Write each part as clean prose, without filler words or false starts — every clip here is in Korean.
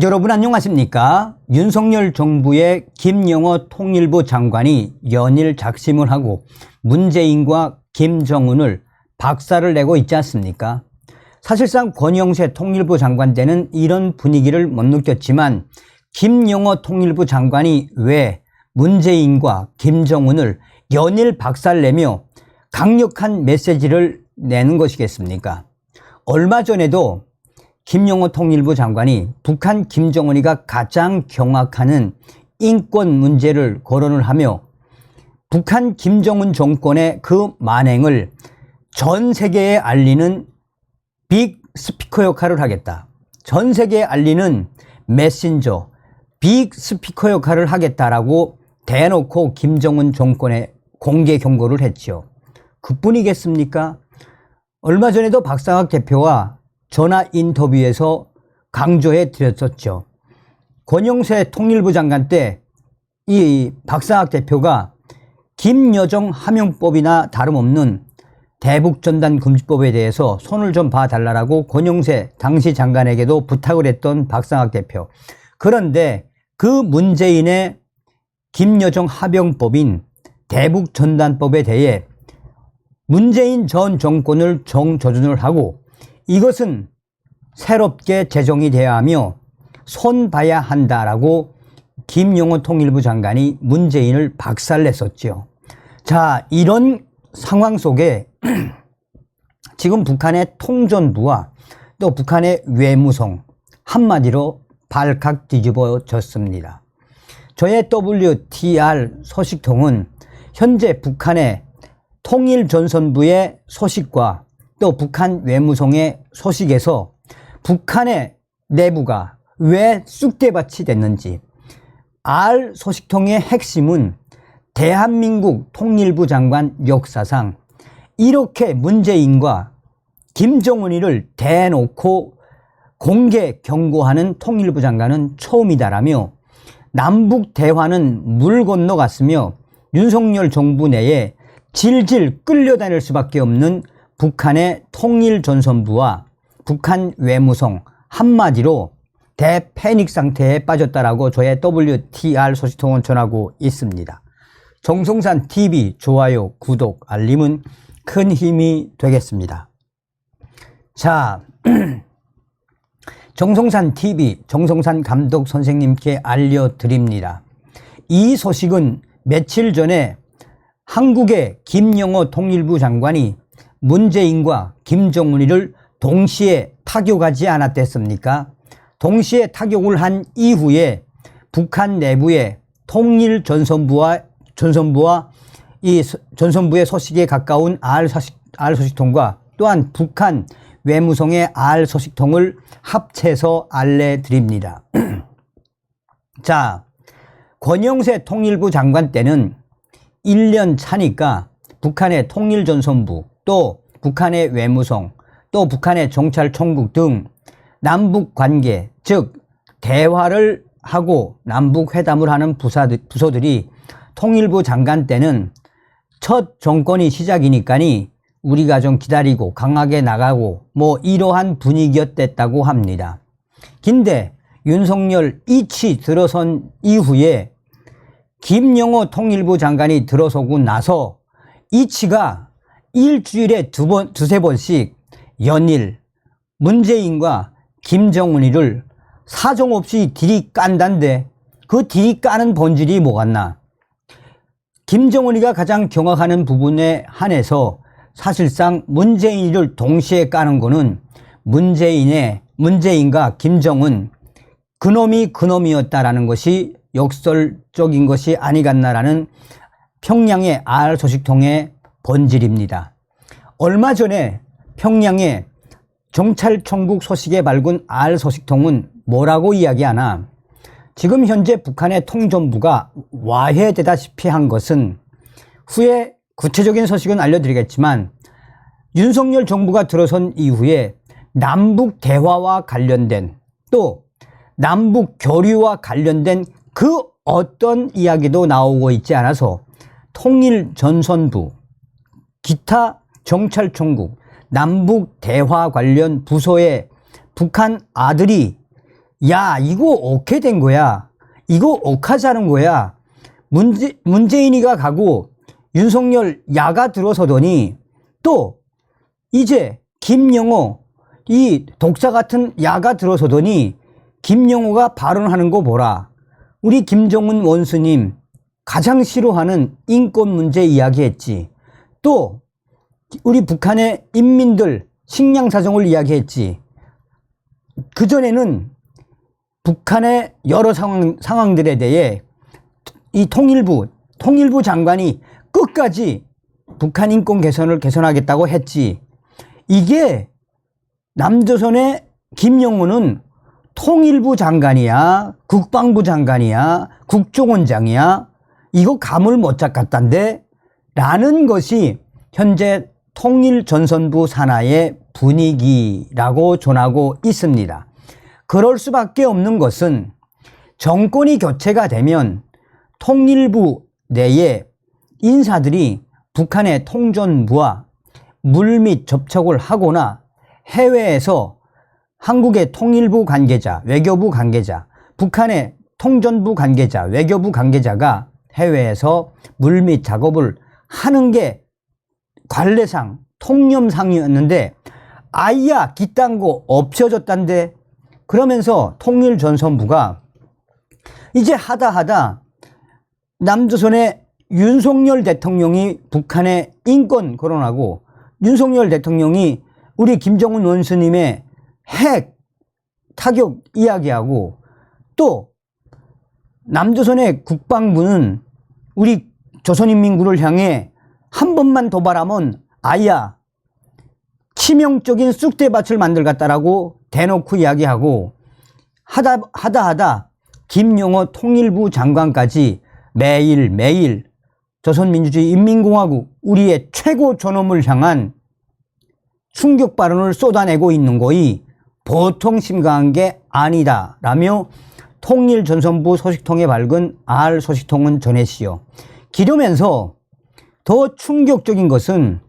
여러분 안녕하십니까? 윤석열 정부의 김영호 통일부 장관이 연일 작심을 하고 문재인과 김정은을 박살을 내고 있지 않습니까? 사실상 권영세 통일부 장관 때는 이런 분위기를 못 느꼈지만 김영호 통일부 장관이 왜 문재인과 김정은을 연일 박살내며 강력한 메시지를 내는 것이겠습니까? 얼마 전에도 김영호 통일부 장관이 북한 김정은이가 가장 경악하는 인권 문제를 거론을 하며 북한 김정은 정권의 그 만행을 전 세계에 알리는 빅 스피커 역할을 하겠다. 전 세계에 알리는 메신저, 빅 스피커 역할을 하겠다라고 대놓고 김정은 정권에 공개 경고를 했죠. 그뿐이겠습니까? 얼마 전에도 박상학 대표와 전화 인터뷰에서 강조해 드렸었죠. 권영세 통일부 장관 때 이 박상학 대표가 김여정 하명법이나 다름없는 대북전단금지법에 대해서 손을 좀 봐달라고 권영세 당시 장관에게도 부탁을 했던 박상학 대표. 그런데 그 문재인의 김여정 하병법인 대북전단법에 대해 문재인 전 정권을 정조준을 하고 이것은 새롭게 제정이 돼야 하며 손봐야 한다라고 김영호 통일부 장관이 문재인을 박살냈었죠. 자, 이런 상황 속에 지금 북한의 통전부와 또 북한의 외무성 한마디로 발칵 뒤집어졌습니다. 저의 WTR 소식통은 현재 북한의 통일전선부의 소식과 또 북한 외무성의 소식에서 북한의 내부가 왜 쑥대밭이 됐는지 R 소식통의 핵심은 대한민국 통일부 장관 역사상 이렇게 문재인과 김정은이를 대놓고 공개 경고하는 통일부 장관은 처음이다라며 남북 대화는 물 건너갔으며 윤석열 정부 내에 질질 끌려다닐 수밖에 없는 북한의 통일전선부와 북한 외무성 한마디로 대패닉 상태에 빠졌다라고 저의 WTR 소식통은 전하고 있습니다. 정성산 TV 좋아요, 구독, 알림은 큰 힘이 되겠습니다. 자, 정성산 TV, 정성산 감독 선생님께 알려드립니다. 이 소식은 며칠 전에 한국의 김영호 통일부 장관이 문재인과 김정은이를 동시에 타격하지 않았댔습니까? 동시에 타격을 한 이후에 북한 내부의 통일전선부와 이 전선부의 소식에 가까운 R 소식통과 또한 북한 외무성의 R 소식통을 합쳐서 알려드립니다. 자, 권영세 통일부 장관 때는 1년 차니까 북한의 통일전선부 또 북한의 외무성 또 북한의 정찰총국 등 남북관계 즉 대화를 하고 남북회담을 하는 부서들이 통일부 장관 때는 첫 정권이 시작이니까니 우리가 좀 기다리고 강하게 나가고 뭐 이러한 분위기였댔다고 합니다. 근데 윤석열 이치 들어선 이후에 김영호 통일부 장관이 들어서고 나서 이치가 일주일에 두세 번씩 연일 문재인과 김정은이를 사정없이 들이깐단데 그 들이까는 본질이 뭐겠나? 김정은이가 가장 경악하는 부분에 한해서 사실상 문재인을 동시에 까는 거는 문재인과 김정은 그놈이 그놈이었다라는 것이 역설적인 것이 아니겠나라는 평양의 R 소식통의 본질입니다. 얼마 전에 평양의 정찰총국 소식에 밝은 R 소식통은 뭐라고 이야기하나 지금 현재 북한의 통전부가 와해되다시피 한 것은 후에 구체적인 소식은 알려드리겠지만 윤석열 정부가 들어선 이후에 남북 대화와 관련된 또 남북 교류와 관련된 그 어떤 이야기도 나오고 있지 않아서 통일전선부, 기타 정찰총국, 남북 대화 관련 부서의 북한 아들이 야, 이거 어떻게 된 거야? 이거 어떡하자는 거야? 문재인이가 가고 윤석열 야가 들어서더니 또 이제 김영호 이 독사 같은 야가 들어서더니 김영호가 발언하는 거 보라. 우리 김정은 원수님 가장 싫어하는 인권 문제 이야기했지. 또 우리 북한의 인민들 식량 사정을 이야기했지. 그전에는 북한의 여러 상황들에 대해 이 통일부 장관이 끝까지 북한 인권 개선하겠다고 했지. 이게 남조선의 김영호는 통일부 장관이야, 국방부 장관이야, 국정원장이야, 이거 감을 못 잡겠단데? 라는 것이 현재 통일전선부 산하의 분위기라고 전하고 있습니다. 그럴 수밖에 없는 것은 정권이 교체가 되면 통일부 내에 인사들이 북한의 통전부와 물밑 접촉을 하거나 해외에서 한국의 통일부 관계자, 외교부 관계자, 북한의 통전부 관계자, 외교부 관계자가 해외에서 물밑 작업을 하는 게 관례상, 통념상이었는데 아이야 기딴 거 없어졌단데. 그러면서 통일전선부가 이제 하다 남조선의 윤석열 대통령이 북한의 인권 거론하고 윤석열 대통령이 우리 김정은 원수님의 핵 타격 이야기하고 또 남조선의 국방부는 우리 조선인민군을 향해 한 번만 도발하면 아야 치명적인 쑥대밭을 만들겠다라고 대놓고 이야기하고 하다 김영호 통일부 장관까지 매일 조선민주주의 인민공화국 우리의 최고 존엄을 향한 충격 발언을 쏟아내고 있는 것이 보통 심각한 게 아니다라며 통일전선부 소식통에 밝은 R 소식통은 전했시요. 기르면서 더 충격적인 것은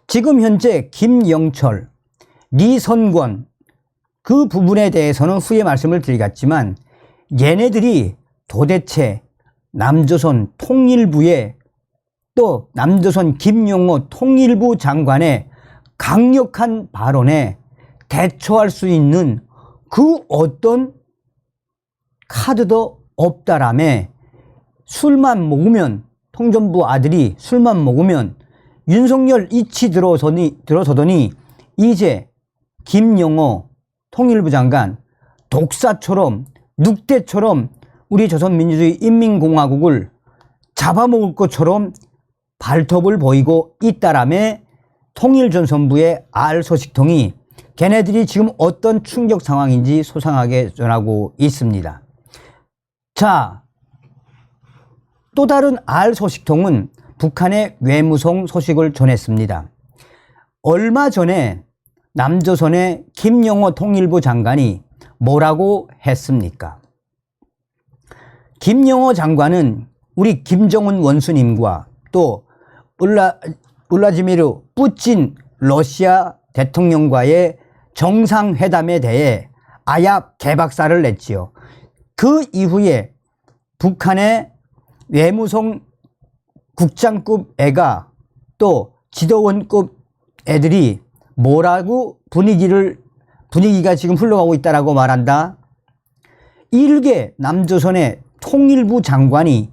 지금 현재 김영철, 리선권 그 부분에 대해서는 후에 말씀을 드리겠지만 얘네들이 도대체 남조선 통일부의 또 남조선 김영호 통일부 장관의 강력한 발언에 대처할 수 있는 그 어떤 카드도 없다라며 술만 먹으면 통전부 아들이 술만 먹으면 윤석열 이치 들어서더니 이제 김영호 통일부 장관 독사처럼 늑대처럼 우리 조선민주주의 인민공화국을 잡아먹을 것처럼 발톱을 보이고 있다라며 통일전선부의 R 소식통이 걔네들이 지금 어떤 충격 상황인지 소상하게 전하고 있습니다. 자, 또 다른 R 소식통은 북한의 외무성 소식을 전했습니다. 얼마 전에 남조선의 김영호 통일부 장관이 뭐라고 했습니까? 김영호 장관은 우리 김정은 원수님과 또 울라지미르 푸틴 러시아 대통령과의 정상회담에 대해 아야 개박살을 냈지요. 그 이후에 북한의 외무성 국장급 애가 또 지도원급 애들이 뭐라고 분위기가 지금 흘러가고 있다라고 말한다. 일개 남조선의 통일부 장관이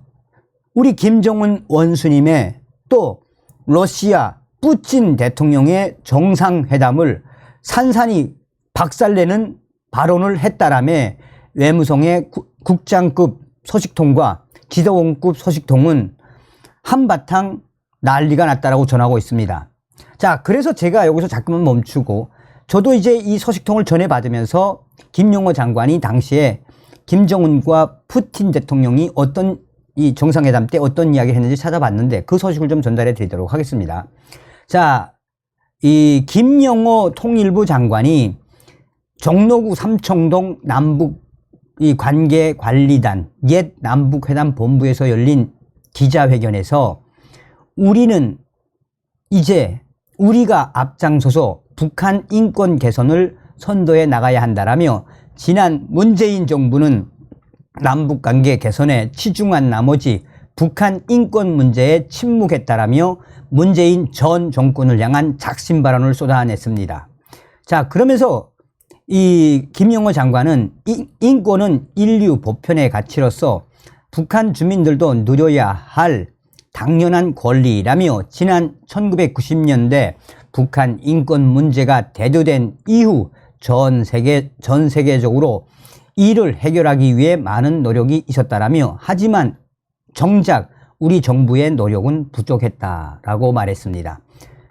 우리 김정은 원수님의 또 러시아 푸틴 대통령의 정상회담을 산산이 박살내는 발언을 했다라며 외무성의 국장급 소식통과 지도원급 소식통은 한바탕 난리가 났다라고 전하고 있습니다. 자, 그래서 제가 여기서 잠깐만 멈추고 저도 이제 이 소식통을 전해받으면서 김영호 장관이 당시에 김정은과 푸틴 대통령이 어떤 이 정상회담 때 어떤 이야기를 했는지 찾아봤는데 그 소식을 좀 전달해 드리도록 하겠습니다. 자, 이 김영호 통일부 장관이 종로구 삼청동 남북 이 관계관리단 옛 남북회담 본부에서 열린 기자회견에서 우리는 이제 우리가 앞장서서 북한 인권 개선을 선도해 나가야 한다라며 지난 문재인 정부는 남북관계 개선에 치중한 나머지 북한 인권 문제에 침묵했다라며 문재인 전 정권을 향한 작심 발언을 쏟아냈습니다. 자, 그러면서 이 김영호 장관은 인권은 인류 보편의 가치로서 북한 주민들도 누려야 할 당연한 권리라며 지난 1990년대 북한 인권 문제가 대두된 이후 전 세계적으로 이를 해결하기 위해 많은 노력이 있었다라며 하지만 정작 우리 정부의 노력은 부족했다라고 말했습니다.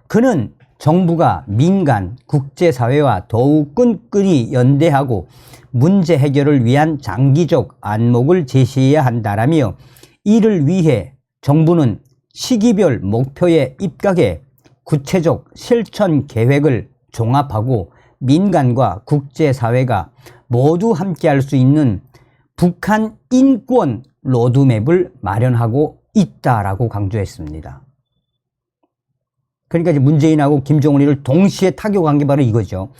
그는 정부가 민간, 국제사회와 더욱 끈끈이 연대하고 문제 해결을 위한 장기적 안목을 제시해야 한다라며 이를 위해 정부는 시기별 목표에 입각해 구체적 실천 계획을 종합하고 민간과 국제사회가 모두 함께할 수 있는 북한 인권 로드맵을 마련하고 있다라고 강조했습니다. 그러니까 이제 문재인하고 김정은이를 동시에 타격한 게 바로 이거죠.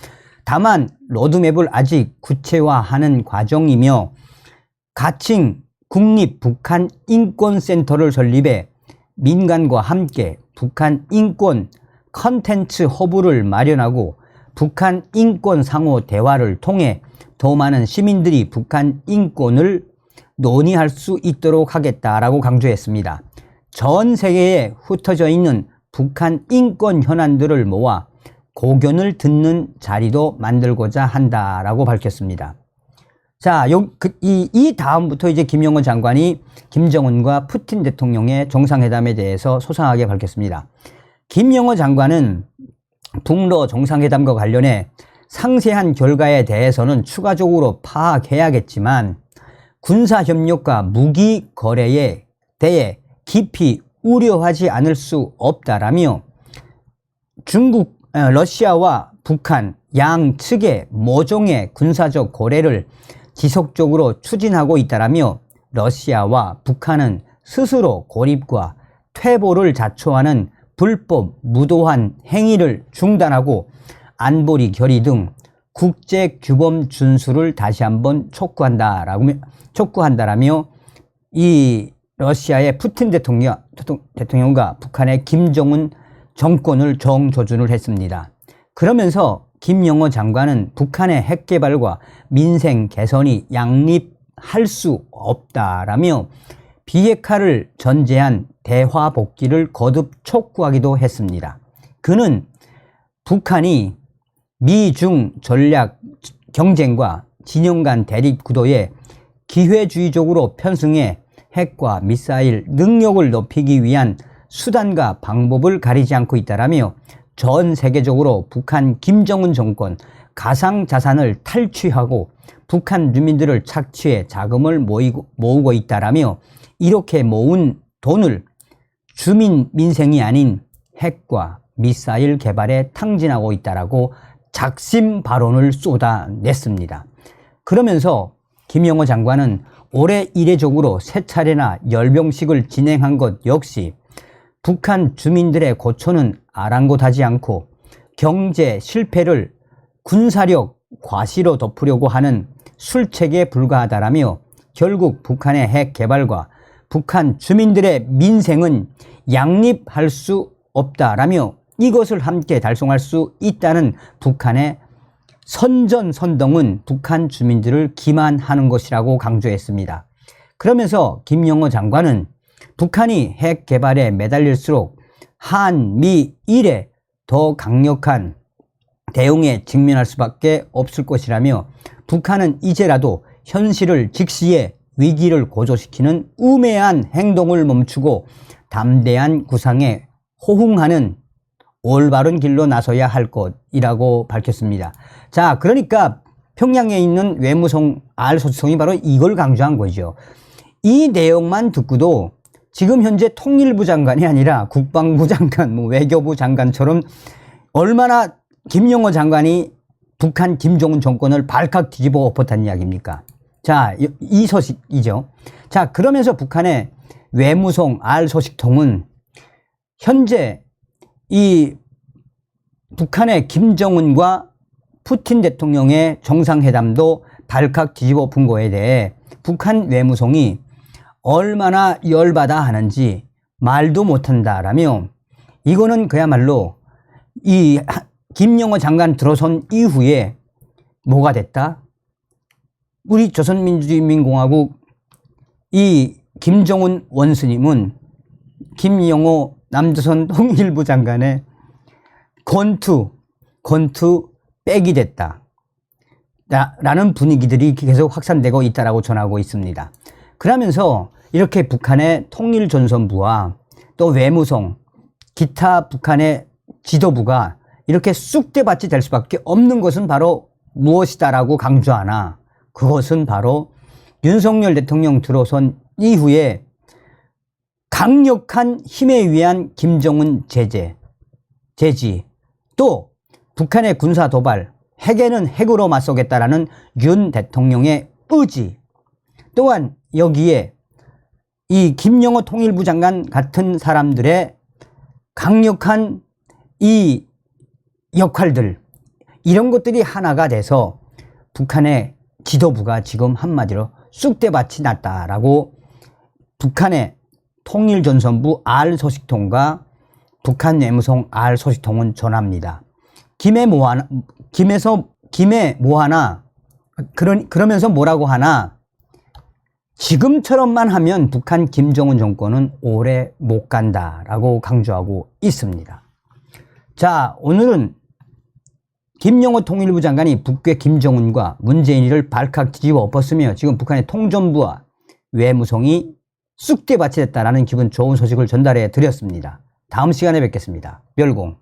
다만 로드맵을 아직 구체화하는 과정이며 가칭 국립북한인권센터를 설립해 민간과 함께 북한 인권 컨텐츠 허브를 마련하고 북한 인권 상호 대화를 통해 더 많은 시민들이 북한 인권을 논의할 수 있도록 하겠다라고 강조했습니다. 전 세계에 흩어져 있는 북한 인권 현안들을 모아 고견을 듣는 자리도 만들고자 한다라고 밝혔습니다. 자, 이 다음부터 이제 김영호 장관이 김정은과 푸틴 대통령의 정상회담에 대해서 소상하게 밝혔습니다. 김영호 장관은 북러 정상회담과 관련해 상세한 결과에 대해서는 추가적으로 파악해야겠지만 군사협력과 무기 거래에 대해 깊이 우려하지 않을 수 없다라며 러시아와 북한 양측의 모종의 군사적 거래를 지속적으로 추진하고 있다라며 러시아와 북한은 스스로 고립과 퇴보를 자초하는 불법 무도한 행위를 중단하고 안보리 결의 등 국제 규범 준수를 다시 한번 촉구한다라며 이 러시아의 푸틴 대통령과 북한의 김정은 정권을 정조준을 했습니다. 그러면서 김영호 장관은 북한의 핵 개발과 민생 개선이 양립할 수 없다라며 비핵화를 전제한 대화 복귀를 거듭 촉구하기도 했습니다. 그는 북한이 미중 전략 경쟁과 진영 간 대립 구도에 기회주의적으로 편승해 핵과 미사일 능력을 높이기 위한 수단과 방법을 가리지 않고 있다라며 전 세계적으로 북한 김정은 정권 가상자산을 탈취하고 북한 주민들을 착취해 자금을 모으고 있다라며 이렇게 모은 돈을 주민 민생이 아닌 핵과 미사일 개발에 탕진하고 있다라고 작심 발언을 쏟아냈습니다. 그러면서 김영호 장관은 올해 이례적으로 3차례나 열병식을 진행한 것 역시 북한 주민들의 고초는 아랑곳하지 않고 경제 실패를 군사력 과시로 덮으려고 하는 술책에 불과하다라며 결국 북한의 핵 개발과 북한 주민들의 민생은 양립할 수 없다라며 이것을 함께 달성할 수 있다는 북한의 선전선동은 북한 주민들을 기만하는 것이라고 강조했습니다. 그러면서 김영호 장관은 북한이 핵 개발에 매달릴수록 한미일에 더 강력한 대응에 직면할 수밖에 없을 것이라며 북한은 이제라도 현실을 직시해 위기를 고조시키는 우매한 행동을 멈추고 담대한 구상에 호응하는 올바른 길로 나서야 할 것이라고 밝혔습니다. 자, 그러니까 평양에 있는 외무성 알소지성이 바로 이걸 강조한 거죠. 이 내용만 듣고도 지금 현재 통일부 장관이 아니라 국방부 장관, 외교부 장관처럼 얼마나 김영호 장관이 북한 김정은 정권을 발칵 뒤집어 엎었다는 이야기입니까? 자, 이 소식이죠. 자, 그러면서 북한의 외무성 알소식통은 현재 이 북한의 김정은과 푸틴 대통령의 정상회담도 발칵 뒤집어 푼 거에 대해 북한 외무성이 얼마나 열받아 하는지 말도 못한다라며, 이거는 그야말로 이 김영호 장관 들어선 이후에 뭐가 됐다? 우리 조선민주주의인민공화국 이 김정은 원수님은 김영호 남조선 통일부 장관의 권투 백이 됐다 라는 분위기들이 계속 확산되고 있다라고 전하고 있습니다. 그러면서 이렇게 북한의 통일전선부와 또 외무성, 기타 북한의 지도부가 이렇게 쑥대밭이 될 수밖에 없는 것은 바로 무엇이다라고 강조하나, 그것은 바로 윤석열 대통령 들어선 이후에 강력한 힘에 의한 김정은 제지, 또 북한의 군사 도발, 핵에는 핵으로 맞서겠다라는 윤 대통령의 의지, 또한 여기에 이 김영호 통일부 장관 같은 사람들의 강력한 이 역할들, 이런 것들이 하나가 돼서 북한의 지도부가 지금 한마디로 쑥대밭이 났다라고 북한의 통일전선부 R소식통과 북한 외무성 R소식통은 전합니다. 그러면서 뭐라고 하나, 지금처럼만 하면 북한 김정은 정권은 오래 못 간다라고 강조하고 있습니다. 자, 오늘은 김영호 통일부 장관이 북괴 김정은과 문재인이를 발칵 뒤집어 엎었으며 지금 북한의 통전부와 외무성이 쑥대밭이 됐다라는 기분 좋은 소식을 전달해 드렸습니다. 다음 시간에 뵙겠습니다. 멸공.